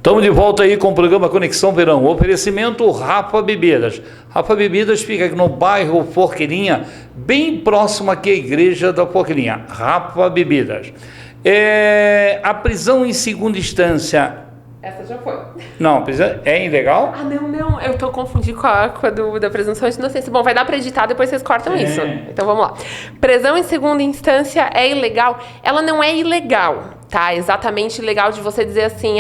Estamos de volta aí com o programa Conexão Verão. Oferecimento Rafa Bebidas. Rafa Bebidas fica aqui no bairro Forqueirinha, bem próximo aqui à igreja da Forqueirinha. Rafa Bebidas. A prisão em segunda instância. Essa já foi. Não, é ilegal? Ah, não, eu tô confundindo com a da presunção de inocência. Bom, vai dar pra editar, depois vocês cortam isso. Então vamos lá. Prisão em segunda instância é ilegal? Ela não é ilegal, tá? Exatamente ilegal de você dizer assim,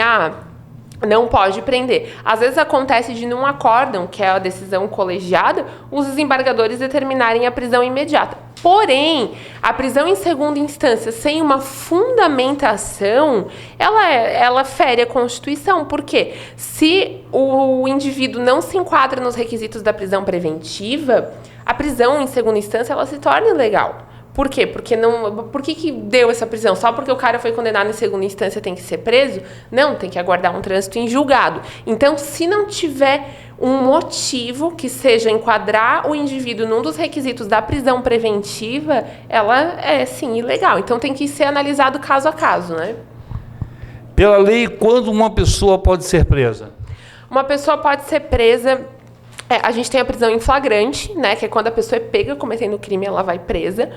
não pode prender. Às vezes acontece de num acórdão, que é a decisão colegiada, os desembargadores determinarem a prisão imediata. Porém, a prisão em segunda instância sem uma fundamentação, ela fere a Constituição. Por quê? Se o indivíduo não se enquadra nos requisitos da prisão preventiva, a prisão em segunda instância ela se torna ilegal. Por quê? Por que deu essa prisão? Só porque o cara foi condenado em segunda instância tem que ser preso? Não, tem que aguardar um trânsito em julgado. Então, se não tiver um motivo que seja enquadrar o indivíduo num dos requisitos da prisão preventiva, ela é, sim, ilegal. Então, tem que ser analisado caso a caso, né? Pela lei, quando uma pessoa pode ser presa? Uma pessoa pode ser presa... a gente tem a prisão em flagrante, né, que é quando a pessoa é pega cometendo crime, ela vai presa.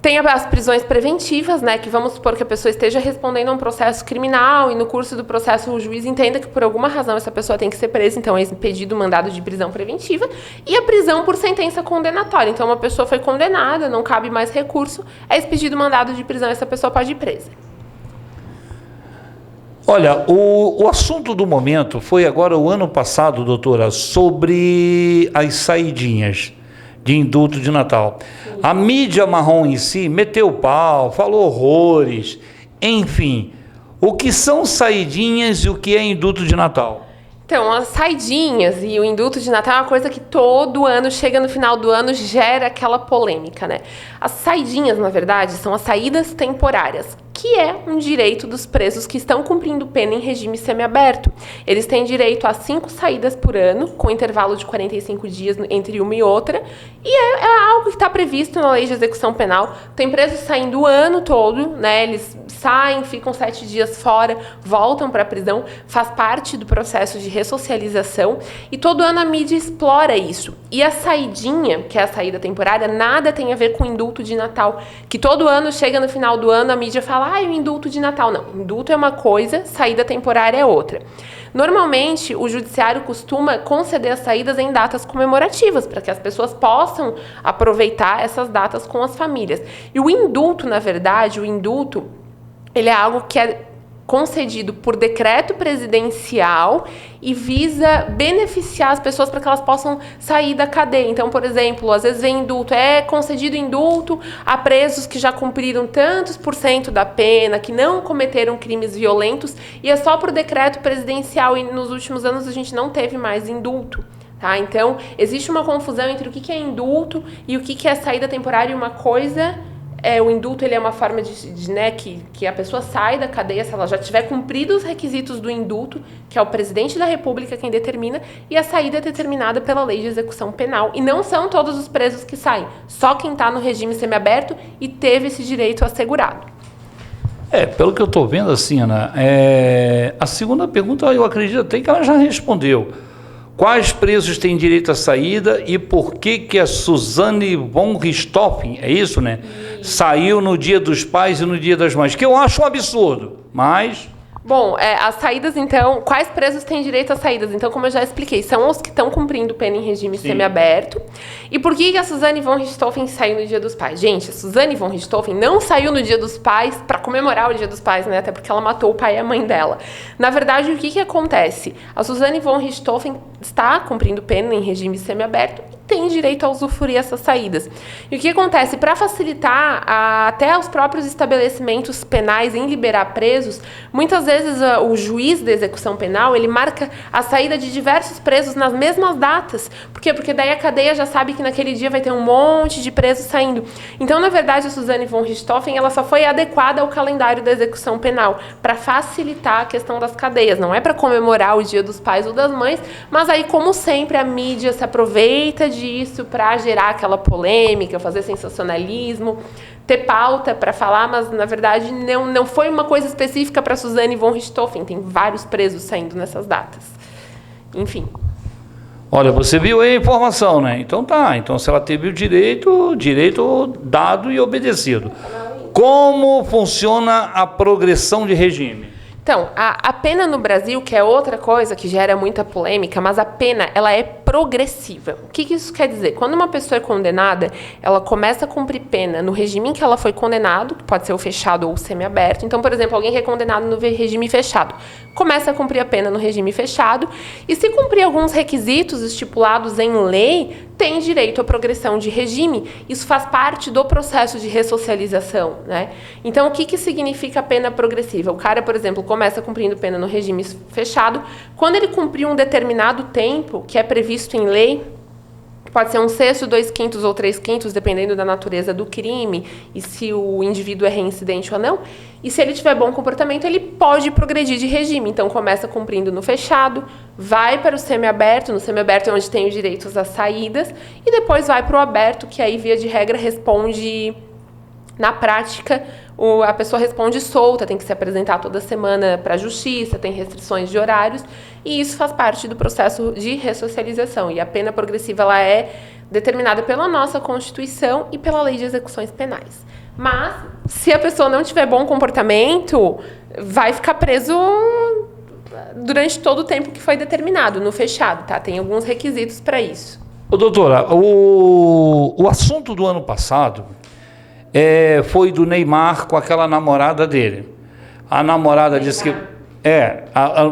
Tem as prisões preventivas, né, que vamos supor que a pessoa esteja respondendo a um processo criminal e no curso do processo o juiz entenda que por alguma razão essa pessoa tem que ser presa, então é expedido o mandado de prisão preventiva. E a prisão por sentença condenatória, então uma pessoa foi condenada, não cabe mais recurso, é expedido o mandado de prisão, essa pessoa pode ir presa. Olha, o assunto do momento foi agora o ano passado, doutora, sobre as saidinhas de indulto de Natal. Sim. A mídia marrom em si meteu pau, falou horrores, enfim. O que são saidinhas e o que é indulto de Natal? Então, as saidinhas e o indulto de Natal é uma coisa que todo ano, chega no final do ano, gera aquela polêmica, né? As saidinhas, na verdade, são as saídas temporárias, que é um direito dos presos que estão cumprindo pena em regime semiaberto. Eles têm direito a 5 saídas por ano, com intervalo de 45 dias entre uma e outra, e é algo que está previsto na lei de execução penal. Tem presos saindo o ano todo, né? Eles saem, ficam 7 dias fora, voltam para a prisão, faz parte do processo de ressocialização, e todo ano a mídia explora isso. E a saidinha, que é a saída temporária, nada tem a ver com o indulto de Natal, que todo ano, chega no final do ano, a mídia fala, o indulto de Natal. Não, indulto é uma coisa, saída temporária é outra. Normalmente, o judiciário costuma conceder as saídas em datas comemorativas, para que as pessoas possam aproveitar essas datas com as famílias. E o indulto, na verdade, ele é algo que é concedido por decreto presidencial e visa beneficiar as pessoas para que elas possam sair da cadeia. Então, por exemplo, às vezes vem indulto, é concedido indulto a presos que já cumpriram tantos % da pena, que não cometeram crimes violentos, e é só por decreto presidencial, e nos últimos anos a gente não teve mais indulto. Tá? Então, existe uma confusão entre o que é indulto e o que é saída temporária. Uma coisa... o indulto, ele é uma forma que a pessoa sai da cadeia se ela já tiver cumprido os requisitos do indulto, que é o presidente da República quem determina, e a saída é determinada pela lei de execução penal. E não são todos os presos que saem, só quem está no regime semiaberto e teve esse direito assegurado. Pelo que eu estou vendo, assim, Ana, a segunda pergunta eu acredito até que ela já respondeu. Quais presos têm direito à saída e por que a Suzane von Richthofen, é isso, né? Saiu no Dia dos Pais e no Dia das Mães, que eu acho um absurdo, mas... Bom, as saídas, então, quais presos têm direito às saídas? Então, como eu já expliquei, são os que estão cumprindo pena em regime semiaberto. E por que a Suzane von Richthofen saiu no Dia dos Pais? Gente, a Suzane von Richthofen não saiu no Dia dos Pais para comemorar o Dia dos Pais, né? Até porque ela matou o pai e a mãe dela. Na verdade, o que acontece? A Suzane von Richthofen está cumprindo pena em regime semiaberto e tem direito a usufruir essas saídas. E o que acontece? Para facilitar até os próprios estabelecimentos penais em liberar presos, muitas vezes o juiz da execução penal, ele marca a saída de diversos presos nas mesmas datas. Por quê? Porque daí a cadeia já sabe que naquele dia vai ter um monte de presos saindo. Então, na verdade, a Suzane von Richthofen, ela só foi adequada ao calendário da execução penal para facilitar a questão das cadeias. Não é para comemorar o Dia dos Pais ou das Mães, mas aí, como sempre, a mídia se aproveita disso para gerar aquela polêmica, fazer sensacionalismo, ter pauta para falar, mas na verdade não foi uma coisa específica para Suzane von Richthofen. Tem vários presos saindo nessas datas. Enfim. Olha, você viu aí a informação, né? Então tá. Então se ela teve o direito dado e obedecido. Como funciona a progressão de regime? Então, a pena no Brasil, que é outra coisa que gera muita polêmica, mas a pena, ela é progressiva. O que isso quer dizer? Quando uma pessoa é condenada, ela começa a cumprir pena no regime em que ela foi condenado, que pode ser o fechado ou o semiaberto. Então, por exemplo, alguém que é condenado no regime fechado, começa a cumprir a pena no regime fechado, e se cumprir alguns requisitos estipulados em lei, tem direito à progressão de regime. Isso faz parte do processo de ressocialização, né? Então, o que significa a pena progressiva? O cara, por exemplo, começa cumprindo pena no regime fechado. Quando ele cumprir um determinado tempo, que é previsto em lei, pode ser 1/6, 2/5 ou 3/5, dependendo da natureza do crime e se o indivíduo é reincidente ou não. E se ele tiver bom comportamento, ele pode progredir de regime. Então, começa cumprindo no fechado, vai para o semiaberto. No semiaberto é onde tem os direitos às saídas. E depois vai para o aberto, que aí, via de regra, responde... Na prática, a pessoa responde solta, tem que se apresentar toda semana para a justiça, tem restrições de horários, e isso faz parte do processo de ressocialização. E a pena progressiva ela é determinada pela nossa Constituição e pela Lei de Execuções Penais. Mas, se a pessoa não tiver bom comportamento, vai ficar preso durante todo o tempo que foi determinado, no fechado, tá? Tem alguns requisitos para isso. Ô, doutora, o assunto do ano passado... foi do Neymar com aquela namorada dele. A namorada disse que...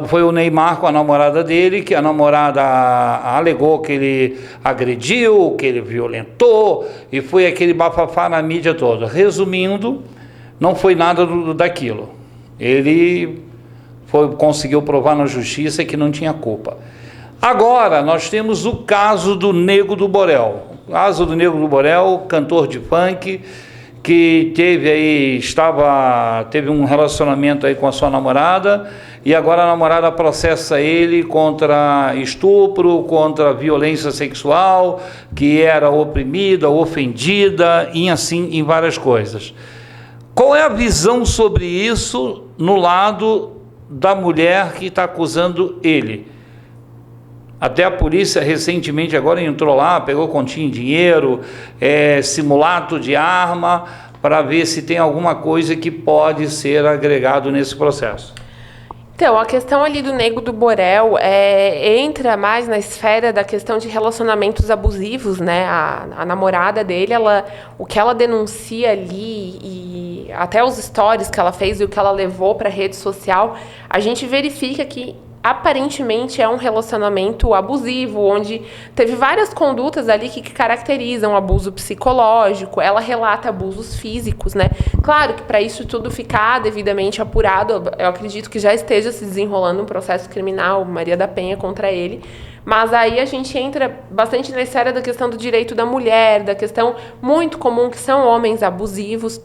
foi o Neymar com a namorada dele, que a namorada alegou que ele agrediu, que ele violentou, e foi aquele bafafá na mídia toda. Resumindo, não foi nada daquilo. Ele conseguiu provar na justiça que não tinha culpa. Agora, nós temos o caso do Nego do Borel. O caso do Nego do Borel, cantor de funk, que teve um relacionamento aí com a sua namorada, e agora a namorada processa ele contra estupro, contra violência sexual, que era oprimida, ofendida, e assim em várias coisas. Qual é a visão sobre isso no lado da mulher que está acusando ele? Até a polícia recentemente agora entrou lá, pegou continha em dinheiro, simulacro de arma, para ver se tem alguma coisa que pode ser agregado nesse processo. Então, a questão ali do Nego do Borel entra mais na esfera da questão de relacionamentos abusivos, né? A namorada dele, o que ela denuncia ali e até os stories que ela fez e o que ela levou para a rede social, a gente verifica que aparentemente é um relacionamento abusivo, onde teve várias condutas ali que caracterizam abuso psicológico. Ela relata abusos físicos, né? Claro que para isso tudo ficar devidamente apurado, eu acredito que já esteja se desenrolando um processo criminal, Maria da Penha contra ele, mas aí a gente entra bastante na esfera da questão do direito da mulher, da questão muito comum que são homens abusivos,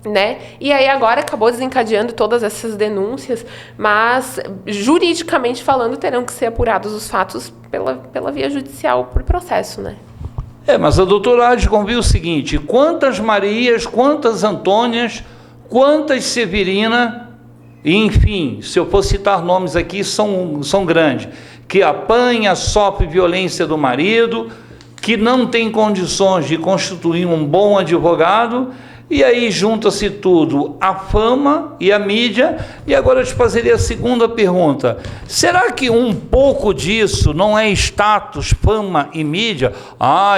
né? E aí agora acabou desencadeando todas essas denúncias, mas juridicamente falando terão que ser apurados os fatos pela via judicial por processo, né? Mas a doutora Adcom viu o seguinte: quantas Marias, quantas Antônias, quantas Severina, enfim, se eu for citar nomes aqui, são grandes, que apanha, sofre violência do marido, que não tem condições de constituir um bom advogado. E aí junta-se tudo, a fama e a mídia. E agora eu te fazeria a segunda pergunta: será que um pouco disso não é status, fama e mídia?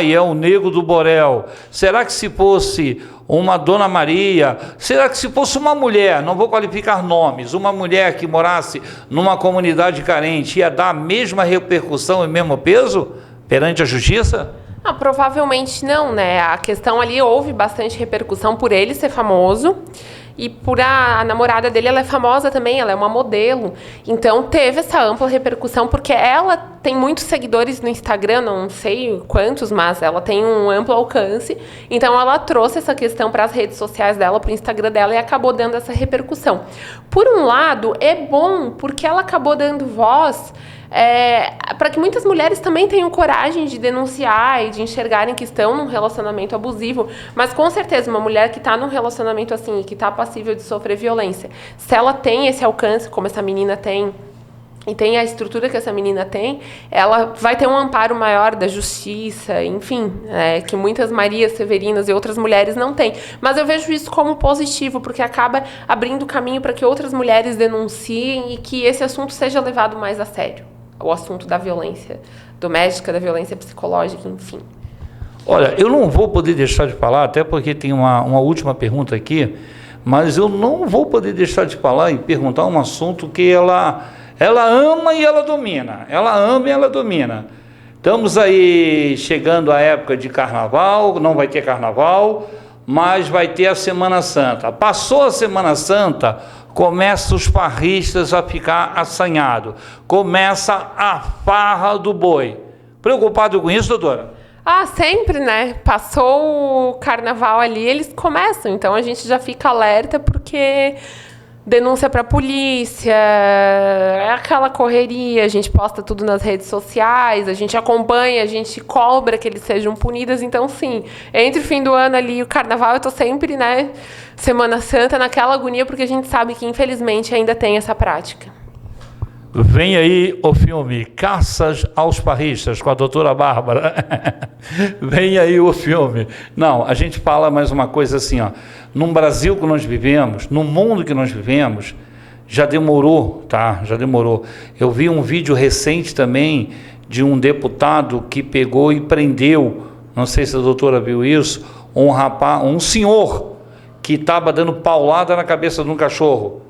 E é o Nego do Borel. Será que se fosse uma Dona Maria, será que se fosse uma mulher, não vou qualificar nomes, uma mulher que morasse numa comunidade carente, ia dar a mesma repercussão e mesmo peso perante a justiça? Provavelmente não, né? A questão ali, houve bastante repercussão por ele ser famoso e por a namorada dele, ela é famosa também, ela é uma modelo. Então, teve essa ampla repercussão porque ela tem muitos seguidores no Instagram, não sei quantos, mas ela tem um amplo alcance. Então, ela trouxe essa questão para as redes sociais dela, para o Instagram dela, e acabou dando essa repercussão. Por um lado, é bom, porque ela acabou dando voz para que muitas mulheres também tenham coragem de denunciar e de enxergarem que estão num relacionamento abusivo. Mas, com certeza, uma mulher que está num relacionamento assim, que está passível de sofrer violência, se ela tem esse alcance, como essa menina tem, e tem a estrutura que essa menina tem, ela vai ter um amparo maior da justiça, enfim, que muitas Marias Severinas e outras mulheres não têm. Mas eu vejo isso como positivo, porque acaba abrindo caminho para que outras mulheres denunciem e que esse assunto seja levado mais a sério. O assunto da violência doméstica, da violência psicológica, enfim. Olha, eu não vou poder deixar de falar, até porque tem uma última pergunta aqui, mas eu não vou poder deixar de falar e perguntar um assunto que ela ama e ela domina. Ela ama e ela domina. Estamos aí chegando à época de carnaval, não vai ter carnaval, mas vai ter a Semana Santa. Passou a Semana Santa, começa os farristas a ficar assanhados. Começa a farra do boi. Preocupado com isso, doutora? Sempre, né? Passou o carnaval ali, eles começam. Então a gente já fica alerta porque denúncia para a polícia, é aquela correria, a gente posta tudo nas redes sociais, a gente acompanha, a gente cobra que eles sejam punidos. Então, sim, entre o fim do ano ali e o carnaval, eu tô sempre, né, Semana Santa, naquela agonia, porque a gente sabe que, infelizmente, ainda tem essa prática. Vem aí o filme Caças aos Farristas, com a doutora Bárbara. Vem aí o filme. Não, a gente fala mais uma coisa assim, ó. Num Brasil que nós vivemos, no mundo que nós vivemos, já demorou, tá? Já demorou. Eu vi um vídeo recente também de um deputado que pegou e prendeu, não sei se a doutora viu isso, um senhor que estava dando paulada na cabeça de um cachorro.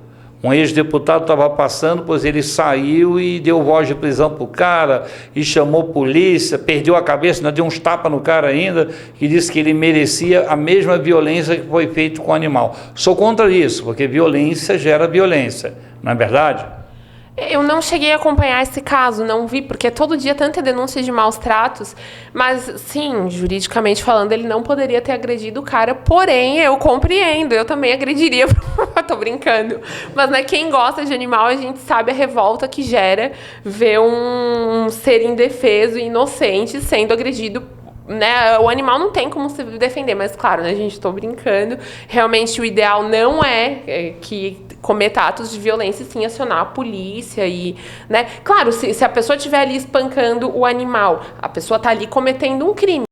Um ex-deputado estava passando, pois ele saiu e deu voz de prisão para o cara e chamou polícia, perdeu a cabeça, ainda deu uns tapas no cara ainda, e disse que ele merecia a mesma violência que foi feita com o animal. Sou contra isso, porque violência gera violência, não é verdade? Eu não cheguei a acompanhar esse caso, não vi, porque todo dia tanta denúncia de maus tratos, mas sim, juridicamente falando, ele não poderia ter agredido o cara, porém, eu compreendo, eu também agrediria, tô brincando, mas né, quem gosta de animal, a gente sabe a revolta que gera ver um ser indefeso e inocente sendo agredido, né? O animal não tem como se defender, mas claro, né, gente, tô brincando, realmente o ideal não é que cometa atos de violência, sim, acionar a polícia e, né, claro, se a pessoa estiver ali espancando o animal, a pessoa tá ali cometendo um crime,